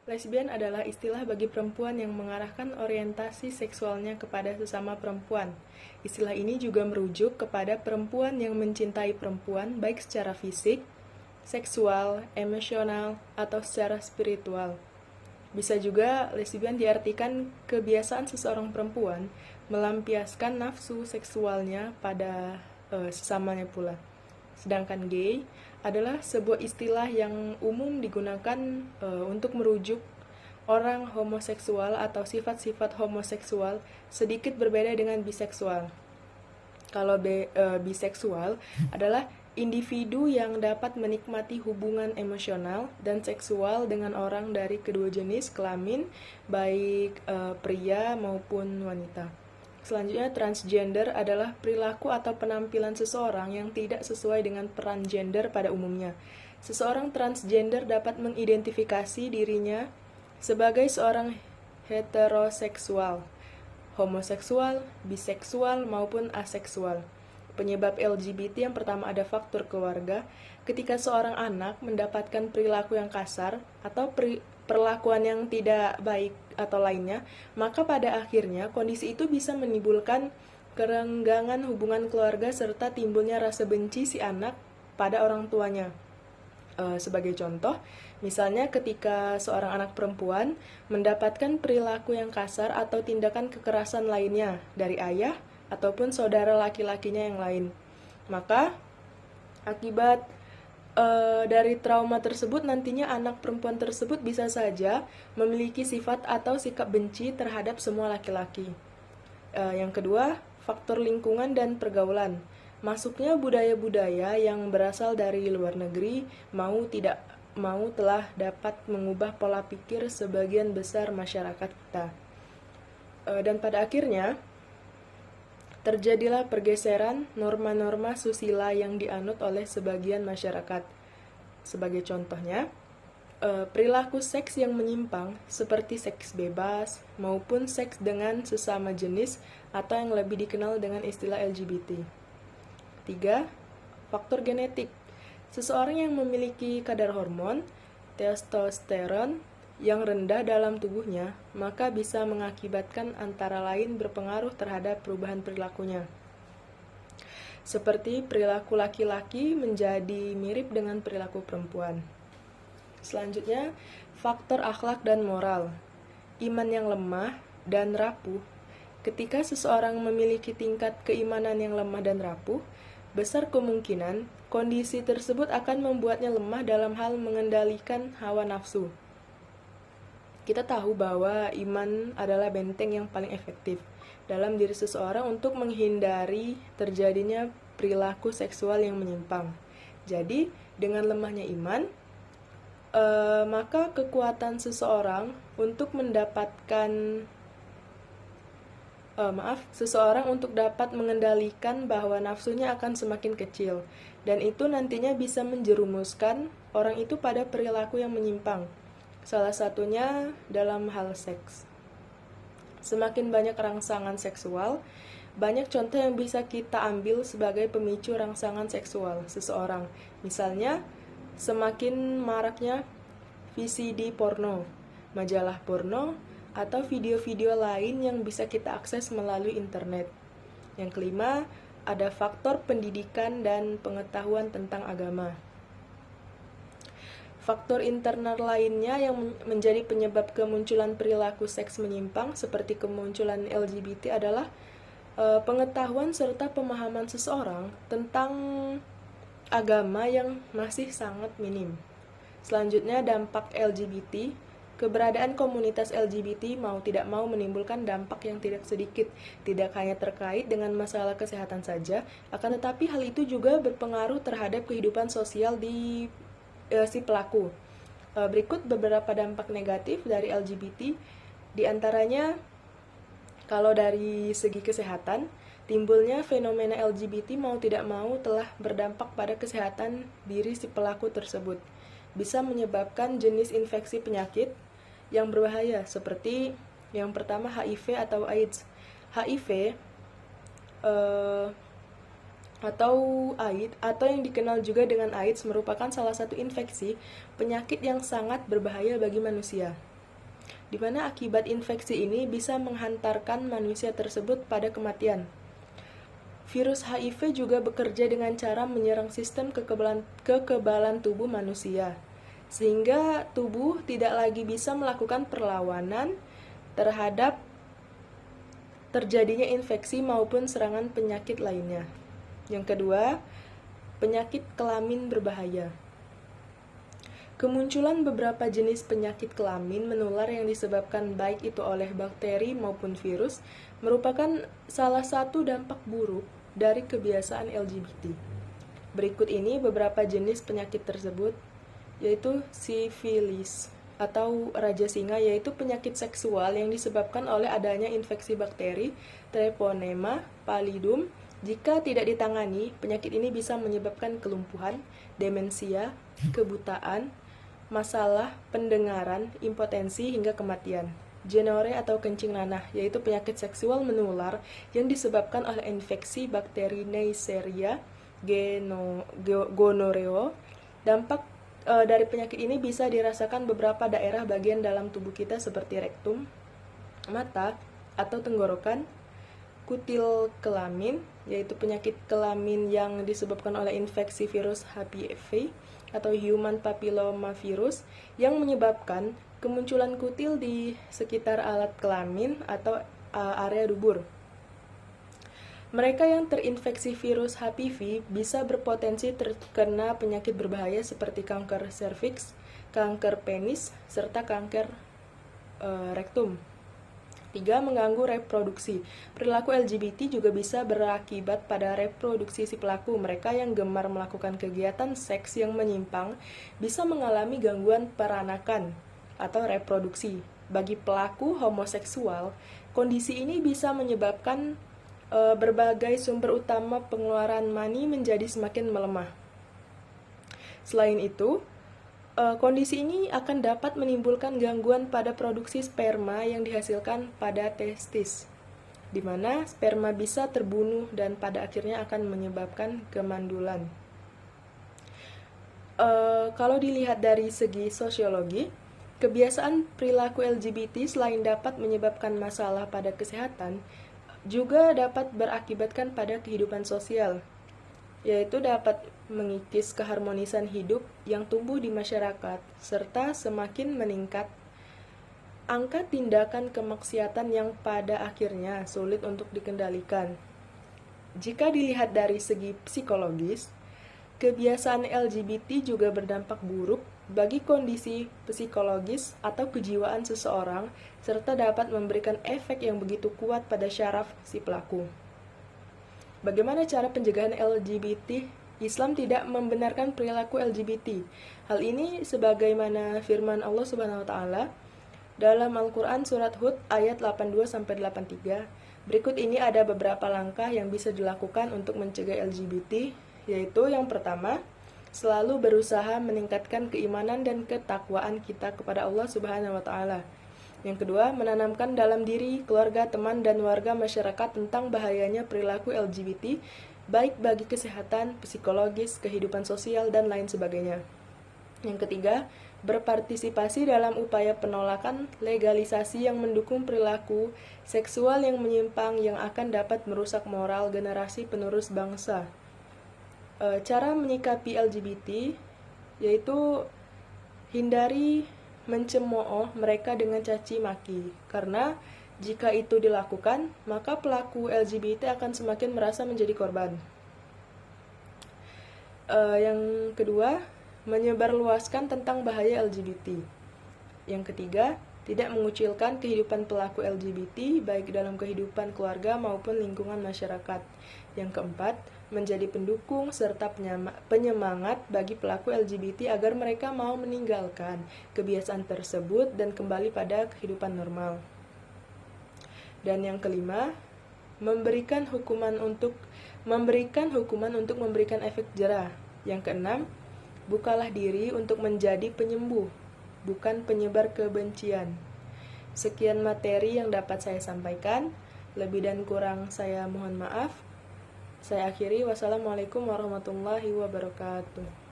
Lesbian adalah istilah bagi perempuan yang mengarahkan orientasi seksualnya kepada sesama perempuan. Istilah ini juga merujuk kepada perempuan yang mencintai perempuan baik secara fisik, seksual, emosional, atau secara spiritual. Bisa juga lesbian diartikan kebiasaan seseorang perempuan melampiaskan nafsu seksualnya pada sesamanya pula. Sedangkan gay adalah sebuah istilah yang umum digunakan untuk merujuk orang homoseksual atau sifat-sifat homoseksual sedikit berbeda dengan biseksual. Kalau biseksual adalah individu yang dapat menikmati hubungan emosional dan seksual dengan orang dari kedua jenis kelamin, baik pria maupun wanita. Selanjutnya, transgender adalah perilaku atau penampilan seseorang yang tidak sesuai dengan peran gender pada umumnya. Seseorang transgender dapat mengidentifikasi dirinya sebagai seorang heteroseksual, homoseksual, biseksual, maupun aseksual. Penyebab LGBT yang pertama ada faktor keluarga. Ketika seorang anak mendapatkan perilaku yang kasar atau perlakuan yang tidak baik atau lainnya, maka pada akhirnya kondisi itu bisa menimbulkan kerenggangan hubungan keluarga serta timbulnya rasa benci si anak pada orang tuanya. Sebagai contoh, misalnya ketika seorang anak perempuan mendapatkan perilaku yang kasar atau tindakan kekerasan lainnya dari ayah ataupun saudara laki-lakinya yang lain, maka akibat dari trauma tersebut nantinya anak perempuan tersebut bisa saja memiliki sifat atau sikap benci terhadap semua laki-laki. Yang kedua, faktor lingkungan dan pergaulan. Masuknya budaya-budaya yang berasal dari luar negeri mau tidak mau telah dapat mengubah pola pikir sebagian besar masyarakat kita. Dan pada akhirnya, terjadilah pergeseran norma-norma susila yang dianut oleh sebagian masyarakat. Sebagai contohnya, perilaku seks yang menyimpang seperti seks bebas maupun seks dengan sesama jenis atau yang lebih dikenal dengan istilah LGBT. 3. Faktor genetik. Seseorang yang memiliki kadar hormon testosteron yang rendah dalam tubuhnya, maka bisa mengakibatkan antara lain berpengaruh terhadap perubahan perilakunya. Seperti perilaku laki-laki menjadi mirip dengan perilaku perempuan. Selanjutnya, faktor akhlak dan moral. Iman yang lemah dan rapuh. Ketika seseorang memiliki tingkat keimanan yang lemah dan rapuh, besar kemungkinan kondisi tersebut akan membuatnya lemah dalam hal mengendalikan hawa nafsu. Kita tahu bahwa iman adalah benteng yang paling efektif dalam diri seseorang untuk menghindari terjadinya perilaku seksual yang menyimpang. Jadi, dengan lemahnya iman, maka kekuatan seseorang untuk mendapatkan seseorang untuk dapat mengendalikan bahwa nafsunya akan semakin kecil, dan itu nantinya bisa menjerumuskan orang itu pada perilaku yang menyimpang. Salah satunya dalam hal seks. Semakin banyak rangsangan seksual, banyak contoh yang bisa kita ambil sebagai pemicu rangsangan seksual seseorang. Misalnya, semakin maraknya VCD porno, majalah porno, atau video-video lain yang bisa kita akses melalui internet. Yang kelima, ada faktor pendidikan dan pengetahuan tentang agama. Faktor internal lainnya yang menjadi penyebab kemunculan perilaku seks menyimpang seperti kemunculan LGBT adalah pengetahuan serta pemahaman seseorang tentang agama yang masih sangat minim. Selanjutnya, dampak LGBT. Keberadaan komunitas LGBT mau tidak mau menimbulkan dampak yang tidak sedikit, tidak hanya terkait dengan masalah kesehatan saja, akan tetapi hal itu juga berpengaruh terhadap kehidupan sosial di si pelaku. Berikut beberapa dampak negatif dari LGBT, di antaranya kalau dari segi kesehatan, timbulnya fenomena LGBT mau tidak mau telah berdampak pada kesehatan diri si pelaku tersebut. Bisa menyebabkan jenis infeksi penyakit yang berbahaya seperti yang pertama HIV atau AIDS. HIV atau AIDS atau yang dikenal juga dengan AIDS merupakan salah satu infeksi penyakit yang sangat berbahaya bagi manusia. di mana akibat infeksi ini bisa menghantarkan manusia tersebut pada kematian. Virus HIV juga bekerja dengan cara menyerang sistem kekebalan tubuh manusia, sehingga tubuh tidak lagi bisa melakukan perlawanan terhadap terjadinya infeksi maupun serangan penyakit lainnya. Yang kedua, penyakit kelamin berbahaya. Kemunculan beberapa jenis penyakit kelamin menular yang disebabkan baik itu oleh bakteri maupun virus merupakan salah satu dampak buruk dari kebiasaan LGBT. Berikut ini beberapa jenis penyakit tersebut, yaitu sifilis atau raja singa, yaitu penyakit seksual yang disebabkan oleh adanya infeksi bakteri Treponema pallidum. Jika tidak ditangani, penyakit ini bisa menyebabkan kelumpuhan, demensia, kebutaan, masalah pendengaran, impotensi, hingga kematian. Gonore atau kencing nanah, yaitu penyakit seksual menular yang disebabkan oleh infeksi bakteri Neisseria gonorrhoeae. Dampak dari penyakit ini bisa dirasakan beberapa daerah bagian dalam tubuh kita seperti rektum, mata, atau tenggorokan. Kutil kelamin, yaitu penyakit kelamin yang disebabkan oleh infeksi virus HPV atau Human Papilloma Virus yang menyebabkan kemunculan kutil di sekitar alat kelamin atau area dubur. Mereka yang terinfeksi virus HPV bisa berpotensi terkena penyakit berbahaya seperti kanker serviks, kanker penis, serta kanker rektum. 3. Mengganggu reproduksi. Perilaku LGBT juga bisa berakibat pada reproduksi si pelaku. Mereka yang gemar melakukan kegiatan seks yang menyimpang bisa mengalami gangguan peranakan atau reproduksi. Bagi pelaku homoseksual, kondisi ini bisa menyebabkan berbagai sumber utama pengeluaran mani menjadi semakin melemah. Selain itu, kondisi ini akan dapat menimbulkan gangguan pada produksi sperma yang dihasilkan pada testis, di mana sperma bisa terbunuh dan pada akhirnya akan menyebabkan kemandulan. Kalau dilihat dari segi sosiologi, kebiasaan perilaku LGBT selain dapat menyebabkan masalah pada kesehatan, juga dapat berakibatkan pada kehidupan sosial, yaitu dapat mengikis keharmonisan hidup yang tumbuh di masyarakat, serta semakin meningkat angka tindakan kemaksiatan yang pada akhirnya sulit untuk dikendalikan. Jika dilihat dari segi psikologis, kebiasaan LGBT juga berdampak buruk bagi kondisi psikologis atau kejiwaan seseorang, serta dapat memberikan efek yang begitu kuat pada syaraf si pelaku. Bagaimana cara pencegahan LGBT? Islam tidak membenarkan perilaku LGBT. Hal ini sebagaimana firman Allah Subhanahu wa taala dalam Al-Qur'an surat Hud ayat 82-83. Berikut ini ada beberapa langkah yang bisa dilakukan untuk mencegah LGBT, yaitu yang pertama, selalu berusaha meningkatkan keimanan dan ketakwaan kita kepada Allah Subhanahu wa taala. Yang kedua, menanamkan dalam diri, keluarga, teman, dan warga masyarakat tentang bahayanya perilaku LGBT, baik bagi kesehatan, psikologis, kehidupan sosial, dan lain sebagainya. Yang ketiga, berpartisipasi dalam upaya penolakan legalisasi yang mendukung perilaku seksual yang menyimpang yang akan dapat merusak moral generasi penerus bangsa. Cara menyikapi LGBT yaitu hindari mencemooh mereka dengan caci maki, karena jika itu dilakukan, maka pelaku LGBT akan semakin merasa menjadi korban. Yang kedua, menyebarluaskan tentang bahaya LGBT. Yang ketiga, tidak mengucilkan kehidupan pelaku LGBT baik dalam kehidupan keluarga maupun lingkungan masyarakat. Yang keempat, menjadi pendukung serta penyemangat bagi pelaku LGBT agar mereka mau meninggalkan kebiasaan tersebut dan kembali pada kehidupan normal. Dan yang kelima, memberikan hukuman untuk memberikan efek jerah. Yang keenam, bukalah diri untuk menjadi penyembuh, bukan penyebar kebencian. Sekian materi yang dapat saya sampaikan. Lebih dan kurang saya mohon maaf. Saya akhiri. Wassalamualaikum warahmatullahi wabarakatuh.